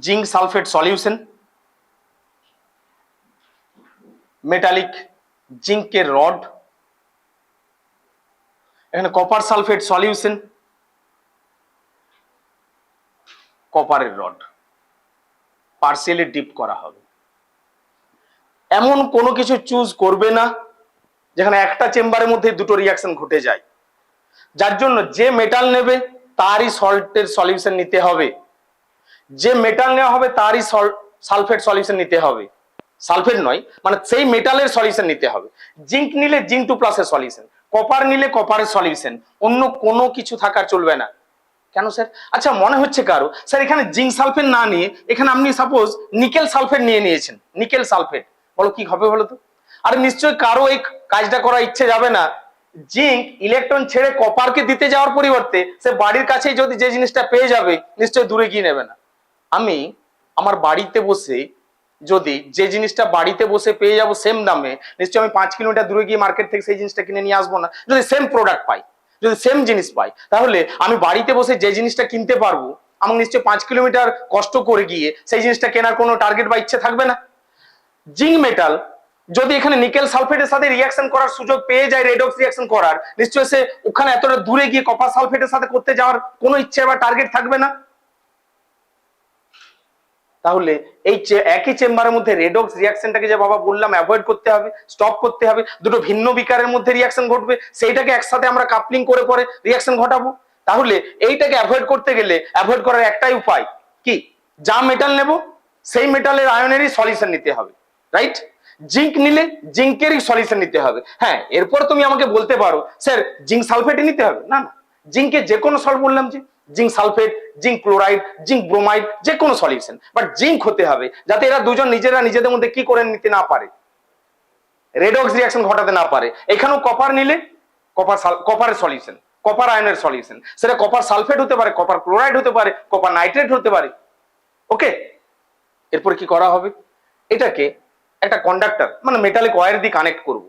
জিঙ্ক সালফেট সলিউশন, মেটালিক জিঙ্কের রড, এখানে কপার সালফেট সলিউশন, কপারের রড পার্সিয়ালি ডিপ করা হবে। এমন কোনো কিছু চুজ করবে না যেখানে একটা চেম্বারের মধ্যে দুটো রিয়াকশন ঘটে যায়, যার জন্য যে মেটাল নেবে তারই সল্টের সলিউশন নিতে হবে, যে মেটাল নেওয়া হবে তারই সালফেট সলিউশন নিতে হবে, সালফেট নয় মানে সেই মেটালের সলিউশন নিতে হবে। জিঙ্ক নিলে জিঙ্ক 2+ এর সলিউশন, কপার নিলে কপারের সলিউশন, অন্য কোনো কিছু থাকার চলবে না। কেন স্যার? আচ্ছা মনে হচ্ছে কারো স্যার এখানে জিঙ্ক সালফেট না নিয়ে এখানে আপনি সাপোজ নিকেল সালফেট নিয়ে নিয়েছেন, নিকেল সালফেট, বলো কি হবে বলো তো? আর নিশ্চয়ই কারো এই কাজটা করার ইচ্ছে যাবে না, জিঙ্ক ইলেকট্রন ছেড়ে কপারকে দিতে যাওয়ার পরিবর্তে সে বাড়ির কাছেই যদি যে জিনিসটা পেয়ে যাবে নিশ্চয়ই দূরে গিয়ে নেবে না। আমি আমার বাড়িতে বসে যদি যে জিনিসটা বাড়িতে বসে পেয়ে যাবো সেম দামে, নিশ্চয়ই আমি 5 কিলোমিটার দূরে গিয়ে মার্কেট থেকে সেই জিনিসটা কিনে নিয়ে আসবো না। যদি সেম প্রোডাক্ট পাই, যদি সেম জিনিস পাই, তাহলে আমি বাড়িতে বসে যে জিনিসটা কিনতে পারবো আমার নিশ্চয়ই 5 কিলোমিটার কষ্ট করে গিয়ে সেই জিনিসটা কেনার কোনো টার্গেট বা ইচ্ছে থাকবে না। জিঙ্ক মেটাল যদি এখানে নিকেল সালফেটের সাথে রিয়াকশন করার সুযোগ পেয়ে যায়, রেডক্স রিয়াকশন করার, নিশ্চয়ই সে ওখানে এতটা দূরে গিয়ে কপার সালফেটের সাথে করতে যাওয়ার কোনো ইচ্ছে বা টার্গেট থাকবে না। তাহলে এই একই চেম্বারের মধ্যে রেডক্স রিয়াকশনটাকে যে বাবা বললাম অ্যাভয়েড করতে হবে, স্টপ করতে হবে, দুটো ভিন্ন বিকারের মধ্যে রিয়াকশন ঘটবে, সেইটাকে একসাথে আমরা কাপলিং করে পরে রিয়াকশন ঘটাবো। তাহলে এইটাকে অ্যাভয়েড করতে গেলে অ্যাভয়েড করার একটাই উপায় কি, যা মেটাল নেব সেই মেটালের আয়নেরই সলিউশন নিতে হবে, রাইট? জিঙ্ক নিলে জিঙ্কেরই সলিউশন নিতে হবে। হ্যাঁ, এরপর তুমি আমাকে বলতে পারো স্যার জিঙ্ক সালফেটই নিতে হবে, না না, জিঙ্কে যে কোনো সল্ট, বললাম যে zinc sulphate, zinc chloride, zinc bromide, যে কোনো সলিউশন, বাট জিঙ্ক হতে হবে, যাতে এরা দুজন নিজেরা নিজেদের মধ্যে কি করে নিতে না পারে, রেডক্স রিয়াকশন ঘটাতে না পারে। এখানেও কপার নিলে কপারের সলিউশন, কপার আয়নের সলিউশন, সেটা কপার সালফেট হতে পারে, কপার ক্লোরাইড হতে পারে, কপার নাইট্রেট হতে পারে। ওকে, এরপর কি করা হবে, এটাকে একটা কন্ডাক্টর মানে মেটালিক ওয়্যার দিয়ে কানেক্ট করব।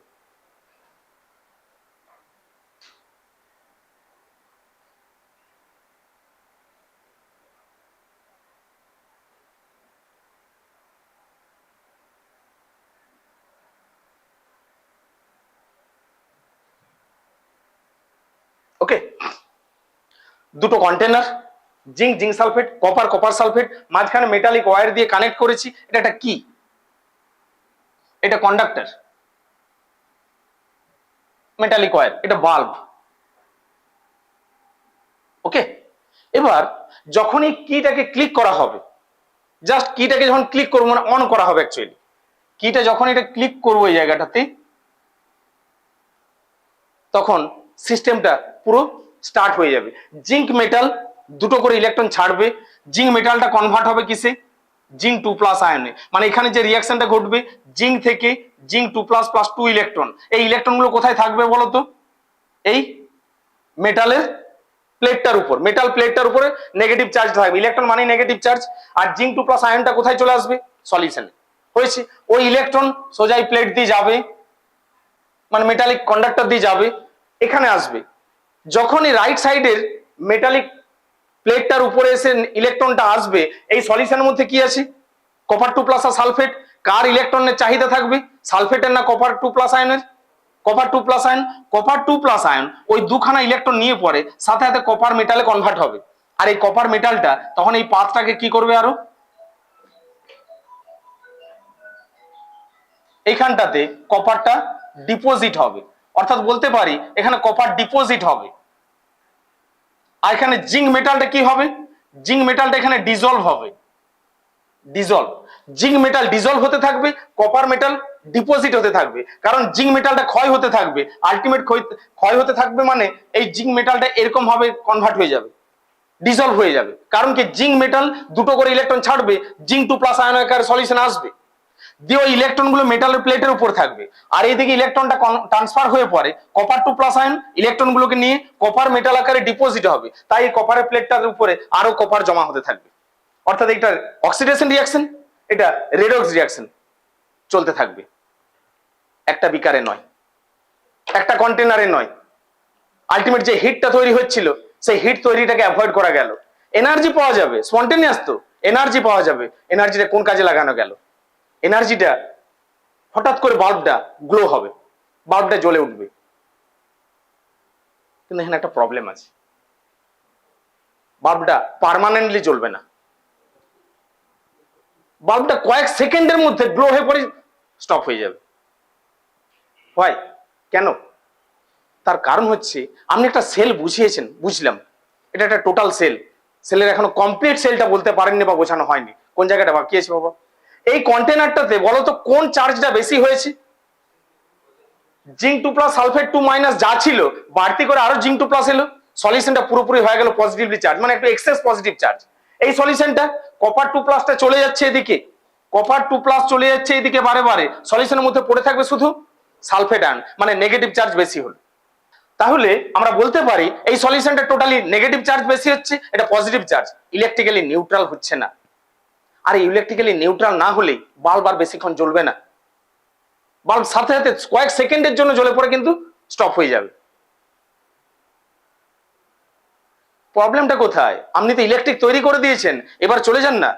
ওকে, দুটো container, zinc zinc sulphate, copper copper sulphate, মাঝখানে মেটালিক ওয়্যার দিয়ে কানেক্ট করেছি। এটা একটা কি, এটা কন্ডাক্টর, মেটালিক ওয়্যার, এটা বাল্ব। ওকে, এবার যখন এই কিটাকে ক্লিক করা হবে, জাস্ট কিটাকে যখন ক্লিক করবো মানে অন করা হবে, অ্যাকচুয়ালি কিটা যখন এটা ক্লিক করবো এই জায়গাটাতে, তখন সিস্টেমটা পুরো স্টার্ট হয়ে যাবে। জিঙ্ক মেটাল দুটো করে ইলেকট্রন ছাড়বে, জিঙ্ক মেটালটা কনভার্ট হবে কিসে, জিঙ্ক 2+ আয়নে। মানে এখানে যে রিয়াকশনটা ঘটবে, জিঙ্ক থেকে জিঙ্ক 2+ প্লাস 2 ইলেকট্রন, এই ইলেকট্রনগুলো কোথায় থাকবে বলতো, এই মেটালের প্লেটটার উপর, মেটাল প্লেটটার উপরে নেগেটিভ চার্জ থাকবে, ইলেকট্রন মানে নেগেটিভ চার্জ। আর জিঙ্ক 2+ আয়নটা কোথায় চলে আসবে, সলিউশনে। হয়েছে, ওই ইলেকট্রন সোজাই প্লেট দিয়ে যাবে, মানে মেটালিক কন্ডাক্টর দিয়ে যাবে, এখানে আসবে। যখনই রাইট সাইডের মেটালিক প্লেটটার উপরে এসে ইলেকট্রনটা আসবে, এই সলিউশনের মধ্যে কি আছে, কপার 2+ আর সালফেট। কার ইলেকট্রনের চাহিদা থাকবে, সালফেটের না কপার 2+ আয়নের, কপার 2+ আয়ন। কপার 2+ আয়ন ওই দুখানা ইলেকট্রন নিয়ে পরে সাথে সাথে কপার মেটালে কনভার্ট হবে। আর এই কপার মেটালটা তখন এই পাথটাকে কি করবে, আরো এইখানটাতে কপারটা ডিপোজিট হবে, অর্থাৎ বলতে পারি এখানে কপার ডিপোজিট হবে। আর এখানে জিঙ্ক মেটালটা কি হবে, জিঙ্ক মেটালটা এখানে ডিজলভ হবে, ডিজলভ। জিঙ্ক মেটাল ডিজলভ হতে থাকবে, কপার মেটাল ডিপোজিট হতে থাকবে। কারণ জিঙ্ক মেটালটা ক্ষয় হতে থাকবে, আলটিমেট ক্ষয় হতে থাকবে, মানে এই জিঙ্ক মেটালটা এরকম ভাবে কনভার্ট হয়ে যাবে, ডিজলভ হয়ে যাবে। কারণ কি, জিঙ্ক মেটাল দুটো করে ইলেকট্রন ছাড়বে, জিঙ্ক 2+ আয়ন আকারে সলিউশন আসবে, দিয়ে ওই ইলেকট্রন গুলো মেটালের প্লেটের উপর থাকবে। আর এইদিকে ইলেকট্রনটা ট্রান্সফার হয়ে পরে কপার 2+ আয়ন ইলেকট্রন গুলোকে নিয়ে কপার মেটাল আকারে ডিপোজিট হবে, তাই এই কপারের প্লেটটার উপরে আরো কপার জমা হতে থাকবে। অর্থাৎ এটা অক্সিডেশন রিয়াকশন, এটা রেডক্স রিয়াকশন চলতে থাকবে। একটা বিকারে নয়, একটা কন্টেনারে নয়, আলটিমেট যে হিটটা তৈরি হচ্ছিল সেই হিট তৈরিটাকে অ্যাভয়েড করা গেল। এনার্জি পাওয়া যাবে, স্পন্টেনিয়াস তো এনার্জি পাওয়া যাবে। এনার্জিটা কোন কাজে লাগানো গেল, এনার্জিটা হঠাৎ করে বাল্বটা গ্লো হবে, বাল্বটা জ্বলে উঠবে। কিন্তু এখানে একটা প্রবলেম আছে, বাল্বটা পার্মানেন্টলি জ্বলবে না, বাল্বটা কয়েক সেকেন্ডের মধ্যে গ্লো হয়ে পড়ে স্টপ হয়ে যাবে। হয় কেন, তার কারণ হচ্ছে আপনি একটা সেল বুঝিয়েছেন, বুঝলাম এটা একটা টোটাল সেল, সেলের এখনো কমপ্লিট সেলটা বলতে পারেননি বা বোঝানো হয়নি, কোন জায়গাটা বাকি আছে বাবা। এই কন্টেনারটাতে বলতো কোন চার্জটা বেশি হয়েছে, জিঙ্ক 2+ সালফেট 2- যা ছিল বাড়তি করে আরো জিঙ্ক 2+ এলো, সলিউশনটা পুরোপুরি হয়ে গেল পজিটিভলি চার্জ, মানে একটু এক্সেস পজিটিভ চার্জ। এই সলিউশনটা কপার 2+টা চলে যাচ্ছে এদিকে, কপার 2+ চলে যাচ্ছে এদিকে বারে বারে, সলিউশনের মধ্যে পড়ে থাকবে শুধু সালফেট আয়ন, মানে নেগেটিভ চার্জ বেশি হলো। তাহলে আমরা বলতে পারি এই সলিউশনটা টোটালি নেগেটিভ চার্জ বেশি হচ্ছে, এটা পজিটিভ চার্জ, ইলেকট্রিক্যালি নিউট্রাল হচ্ছে না। আর ইলেকট্রিক্যালি নিউট্রাল না হলে বাল্ব আর বেশিক্ষণ জ্বলবে না, বাল্ব সাথে সাথে কয়েক সেকেন্ডের জন্য জ্বলে পড়ে কিন্তু স্টপ হয়ে যাবে। প্রবলেমটা কোথায়, আপনি তো ইলেকট্রিক তৈরি করে দিয়েছেন, এবার চলে যান না।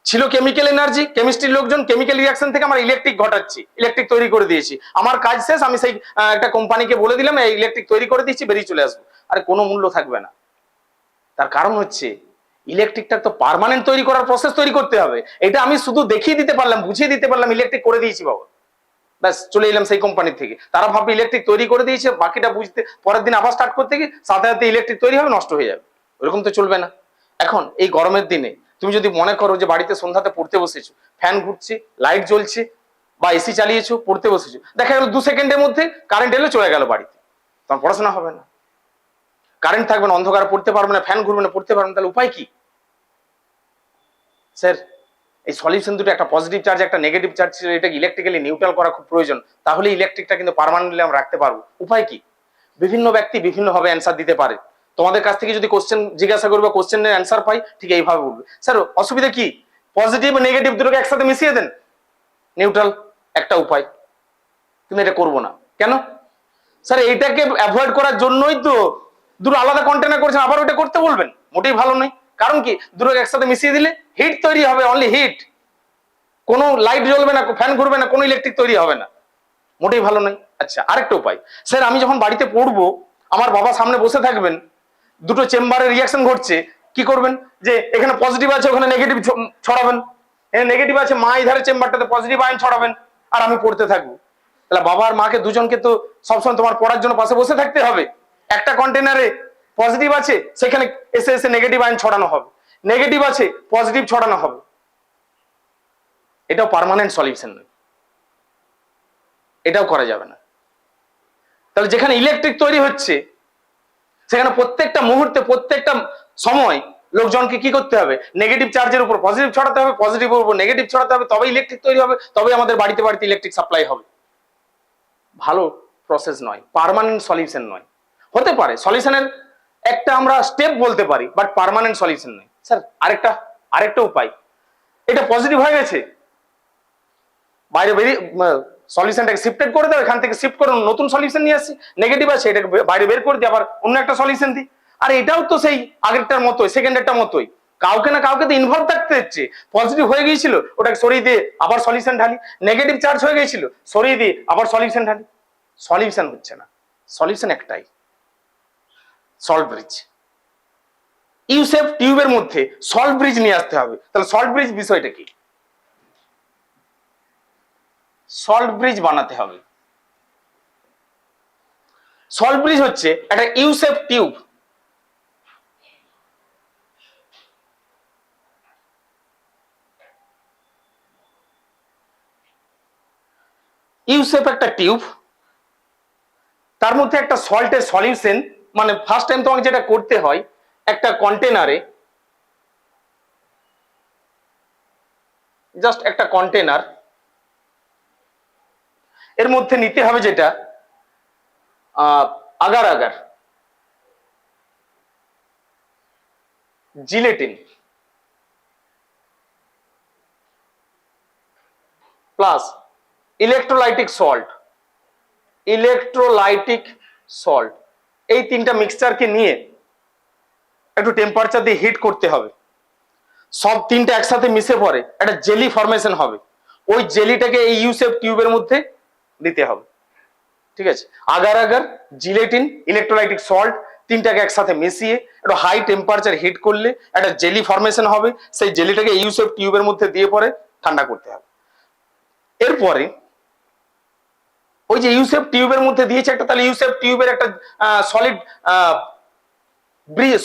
ছিল কেমিক্যাল এনার্জি, কেমিস্ট্রির লোকজন কেমিক্যাল রিয়াকশন থেকে আমার ইলেকট্রিক ঘটাচ্ছি, ইলেকট্রিক তৈরি করে দিয়েছি, আমার কাজ শেষ, আমি সেই একটা কোম্পানিকে বলে দিলাম এই ইলেকট্রিক তৈরি করে দিচ্ছি, বেরিয়ে চলে আসবো। আরে কোনো মূল্য থাকবে না। তার কারণ হচ্ছে ইলেকট্রিকটা তো পার্মানেন্ট তৈরি করার প্রসেস তৈরি করতে হবে। এটা আমি শুধু দেখিয়ে দিতে পারলাম, বুঝিয়ে দিতে পারলাম ইলেকট্রিক করে দিয়েছি বাবা, ব্যাস চলে এলাম সেই কোম্পানি থেকে। তারা ভাববে ইলেকট্রিক তৈরি করে দিয়েছে, বাকিটা বুঝতে পরের দিন আবার স্টার্ট করতে গিয়ে সাথে সাথে ইলেকট্রিক তৈরি হবে, নষ্ট হয়ে যাবে, ওরকম তো চলবে না। এখন এই গরমের দিনে তুমি যদি মনে করো যে বাড়িতে সন্ধ্যাতে পড়তে বসেছো, ফ্যান ঘুরছে, লাইট জ্বলছে বা এসি চালিয়েছো, পড়তে বসেছো, দেখা গেল 2 সেকেন্ডের মধ্যে কারেন্ট এলে চলে গেল বাড়িতে, তখন পড়াশোনা হবে না, কারেন্ট থাকবে না, অন্ধকার পড়তে পারবে না, ফ্যান ঘুরবে না, পড়তে পারবে না, তাহলে উপায় কি স্যার? এই সলিউশন দুটো, একটা পজিটিভ চার্জ একটা নেগেটিভ চার্জ ছিল, এটাকে ইলেকট্রিক্যালি নিউট্রাল করা খুব প্রয়োজন, তাহলে ইলেকট্রিকটা কিন্তু পার্মানেন্টলি আমরা রাখতে পারবো। উপায় কি? বিভিন্ন ব্যক্তি বিভিন্নভাবে অ্যান্সার দিতে পারে। তোমাদের কাছ থেকে যদি কোশ্চেন জিজ্ঞাসা করবে, কোশ্চেনের অ্যান্সার পাই, ঠিক এইভাবে বলবে, স্যার অসুবিধা কি, পজিটিভ নেগেটিভ দুটোকে একসাথে মিশিয়ে দেন, নিউট্রাল একটা উপায়। কিন্তু এটা করবো না কেন স্যার? এইটাকে অ্যাভয়েড করার জন্যই তো দুটো আলাদা কন্টেনার করেছেন, আবার ওটা করতে বলবেন, মোটেই ভালো নয়। কারণ কি, দুটোকে একসাথে মিশিয়ে দিলে হিট তৈরি হবে, অনলি হিট, কোনো লাইট জ্বলবে না, ফ্যান ঘুরবে না, কোনো ইলেকট্রিক তৈরি হবে না, মোটেই ভালো নয়। আচ্ছা, আরেকটা উপায়, স্যার আমি যখন বাড়িতে পড়বো, আমার বাবা সামনে বসে থাকবেন, দুটো চেম্বারে রিয়াকশন ঘটছে, কি করবেন, যে এখানে পজিটিভ আছে ওখানে নেগেটিভ ছড়াবেন, এখানে নেগেটিভ আছে, মা এই ধারে চেম্বারটাতে পজিটিভ আয়ন ছড়াবেন, আর আমি পড়তে থাকবো। তাহলে বাবা আর মাকে দুজনকে তো সবসময় তোমার পড়ার জন্য পাশে বসে থাকতে হবে। একটা কন্টেনারে পজিটিভ আছে, সেখানে এসে এসে নেগেটিভ আয়ন ছড়ানো হবে, নেগেটিভ আছে পজিটিভ ছড়ানো হবে। এটাও পার্মানেন্ট সলিউশন নয়, এটাও করা যাবে না। তাহলে যেখানে ইলেকট্রিক তৈরি হচ্ছে, সেখানে প্রত্যেকটা মুহূর্তে প্রত্যেকটা সময় লোকজনকে কি করতে হবে, নেগেটিভ চার্জের উপর পজিটিভ ছড়াতে হবে, পজিটিভের উপর নেগেটিভ ছড়াতে হবে, তবে ইলেকট্রিক তৈরি হবে, তবে আমাদের বাড়িতে বাড়িতে ইলেকট্রিক সাপ্লাই হবে। ভালো প্রসেস নয়, পার্মানেন্ট সলিউশন নয়। হতে পারে সলিউশনের একটা আমরা স্টেপ বলতে পারি, বাট পার্মানেন্ট সলিউশন নয়। স্যার আরেকটা উপায়, এটা পজিটিভ হয়ে গেছে, বাইরে বেরিয়ে সলিউশনটাকে শিফটেড করে দাও, এখান থেকে শিফট করে নতুন সলিউশন নিয়ে আসি, নেগেটিভ আছে এটাকে বাইরে বের করে দিই, আবার অন্য একটা সলিউশন দিই। আর এটাও তো সেই আগেরটার মতোই, সেকেন্ডেরটার মতোই, কাউকে না কাউকে তো ইনভলভ থাকতে হচ্ছে। পজিটিভ হয়ে গিয়েছিল, ওটাকে সরিয়ে দিয়ে আবার সলিউশন ঢালি, নেগেটিভ চার্জ হয়ে গিয়েছিল, সরিয়ে দিয়ে আবার সলিউশন ঢালি, সলিউশন হচ্ছে না। সলিউশন একটাই, সল্ট ব্রিজ। ইউ শেপ টিউবের মধ্যে সল্ট ব্রিজ নিয়ে আসতে হবে। তাহলে সল্ট ব্রিজ বিষয়টা কি, সল্ট ব্রিজ বানাতে হবে। সল্ট ব্রিজ হচ্ছে একটা you shape tube, you shape একটা টিউব, তার মধ্যে একটা সল্টের সলিউশন, মানে ফার্স্ট টাইম তোমাকে যেটা করতে হয়, একটা কন্টেনারে, জাস্ট একটা কন্টেনার, এর মধ্যে নিতে হবে যেটা agar agar gelatin plus electrolytic salt, এই তিনটা মিক্সচারকে নিয়ে একটু টেম্পারেচার দিয়ে হিট করতে হবে। সব তিনটা একসাথে মিশে পড়ে একটা জেলি ফরমেশন হবে, ওই জেলিটাকে এই ইউ শেপ টিউবের মধ্যে দিতে হবে। ঠিক আছে, agar agar gelatin electrolytic salt তিনটাকে একসাথে মিশিয়ে একটু হাই টেম্পারেচার হিট করলে একটা জেলি ফরমেশন হবে, সেই জেলিটাকে ইউ শেপ টিউবের মধ্যে দিয়ে পরে ঠান্ডা করতে হবে। এরপরে ওই যে ইউ শেপ টিউবের মধ্যে দিয়েছে একটা, তাহলে ইউ শেপ টিউবের একটা সলিড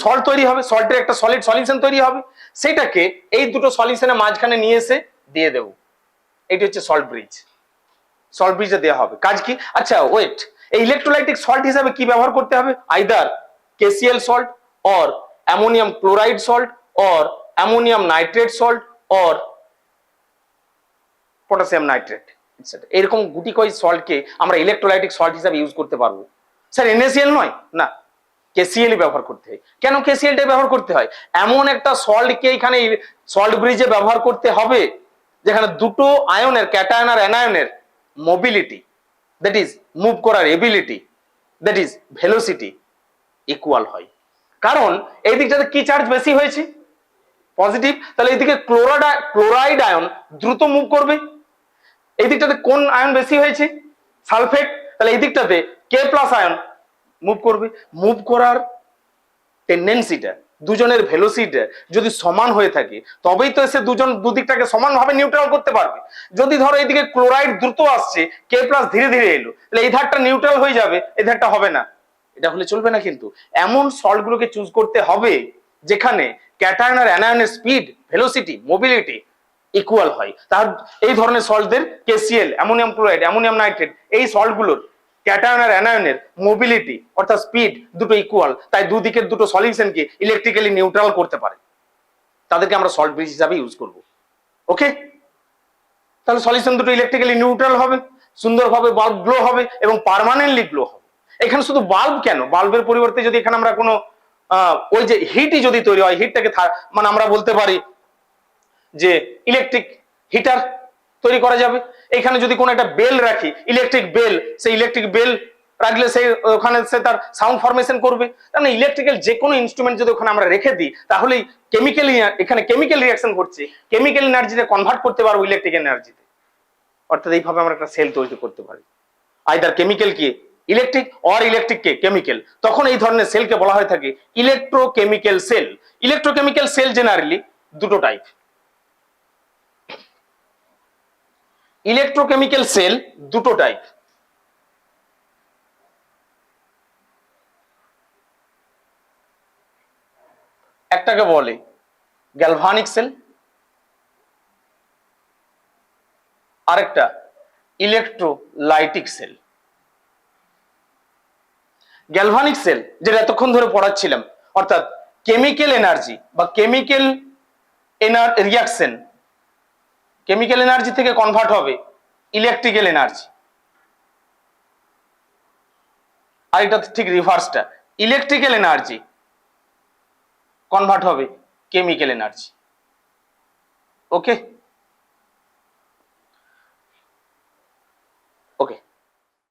সল্ট তৈরি হবে, সল্টের একটা সলিড সলিউশন তৈরি হবে, সেটাকে এই দুটো সলিউশনের মাঝখানে নিয়ে এসে দিয়ে দেবো। এটি হচ্ছে সল্ট ব্রিজ। সল্ট ব্রিজে দেওয়া হবে, কাজ কি, আচ্ছা ওয়েট, এই ইলেকট্রোলাইটিক সল্ট হিসাবে কি ব্যবহার করতে হবে, either KCL salt or ammonium chloride salt or ammonium nitrate salt or potassium nitrate, এরকম গুটি কয় সল্টকে আমরা ইলেকট্রোলাইটিক সল্ট হিসাবে ইউজ করতে পারবো। স্যার NaCl নয়, না কেসিএলই ব্যবহার করতে হয়। কেন কেসিএলটা ব্যবহার করতে হয়, এমন একটা সল্টকে এখানে সল্ট ব্রিজে ব্যবহার করতে হবে যেখানে দুটো আয়নের, ক্যাটায়ন আর অ্যানায়নের মোবিলিটি, দ্যাট ইজ মুভ করার ability, that is velocity equal হয়। কারণ এই দিকটাতে কি চার্জ বেশি হয়েছে, পজিটিভ, তাহলে এইদিকে ক্লোরাইড আয়ন দ্রুত মুভ করবে। এই দিকটাতে কোন আয়ন বেশি হয়েছে, সালফেট, তাহলে এই দিকটাতে কে প্লাস আয়ন মুভ করবে। মুভ করার টেন্ডেন্সিটা, দুজনের ভেলোসিটি যদি সমান হয়ে থাকে তবেই তো এসে দুদিকটাকে সমানভাবে নিউট্রাল করতে পারবে। যদি ধরো এইদিকে ক্লোরাইড দ্রুত আসছে, কে প্লাস ধীরে ধীরে এলো, তাহলে এই ধারটা নিউট্রাল হয়ে যাবে, এই ধারটা হবে না, এটা হলে চলবে না। কিন্তু এমন সল্টগুলোকে চুজ করতে হবে যেখানে ক্যাটায়ন আর অ্যানায়নের স্পিড, ভেলোসিটি, মোবিলিটি ইকুয়াল হয়। তার এই ধরনের সল্টদের KCl, ammonium chloride, ammonium nitrate, এই সল্টগুলোর ক্যাটায়ন আর অ্যানায়নের মোবিলিটি অর্থাৎ স্পিড দুটো ইকুয়াল, তাই দুদিকের দুটো সলিউশনকে ইলেকট্রিক্যালি নিউট্রাল করতে পারে, তাদেরকে আমরা সল্ট ব্রিজ হিসাবে ইউজ করব। ওকে, তাহলে সলিউশন দুটো ইলেকট্রিক্যালি নিউট্রাল হবে, সুন্দরভাবে বাল্ব গ্লো হবে এবং পার্মানেন্টলি গ্লো হবে। এখানে শুধু বাল্ব কেন, বাল্বের পরিবর্তে যদি এখানে আমরা কোনো ওই যে হিটই যদি তৈরি হয়, হিটটাকে মানে আমরা বলতে পারি যে ইলেকট্রিক হিটার তৈরি করা যাবে। এখানে যদি কোনো একটা বেল রাখি, ইলেকট্রিক বেল, সেই ইলেকট্রিক বেল রাখলে সেই ওখানে সে তার সাউন্ড ফরমেশন করবে। তার মানে ইলেকট্রিক্যাল যে কোনো ইনস্ট্রুমেন্ট যদি ওখানে আমরা রেখে দিই, তাহলেই কেমিক্যালি এখানে কেমিক্যাল রিঅ্যাকশন ঘটছে, কেমিক্যাল এনার্জিতে কনভার্ট করতে পারবো ইলেকট্রিক এনার্জিতে। অর্থাৎ এইভাবে আমরা একটা সেল তৈরি করতে পারি, আইদার কেমিক্যাল কে ইলেকট্রিক অর ইলেকট্রিক কে কেমিক্যাল। তখন এই ধরনের সেলকে বলা হয়ে থাকে electrochemical cell. Electrochemical cell generally দুটো টাইপ। ইলেকট্রোকেমিক্যাল সেল দুটো টাইপ। একটাকে বলে গ্যালভানিক সেল, আরেকটা ইলেকট্রোলাইটিক সেল। গ্যালভানিক সেল যেটা এতক্ষণ ধরে পড়াচ্ছিলাম, অর্থাৎ কেমিক্যাল এনার্জি বা কেমিক্যাল রিয়াকশন, কেমিক্যাল এনার্জি থেকে কনভার্ট হবে ইলেকট্রিক্যাল এনার্জি। আর এটা ঠিক রিভার্সটা, ইলেকট্রিক্যাল এনার্জি কনভার্ট হবে কেমিক্যাল এনার্জি। ওকে ওকে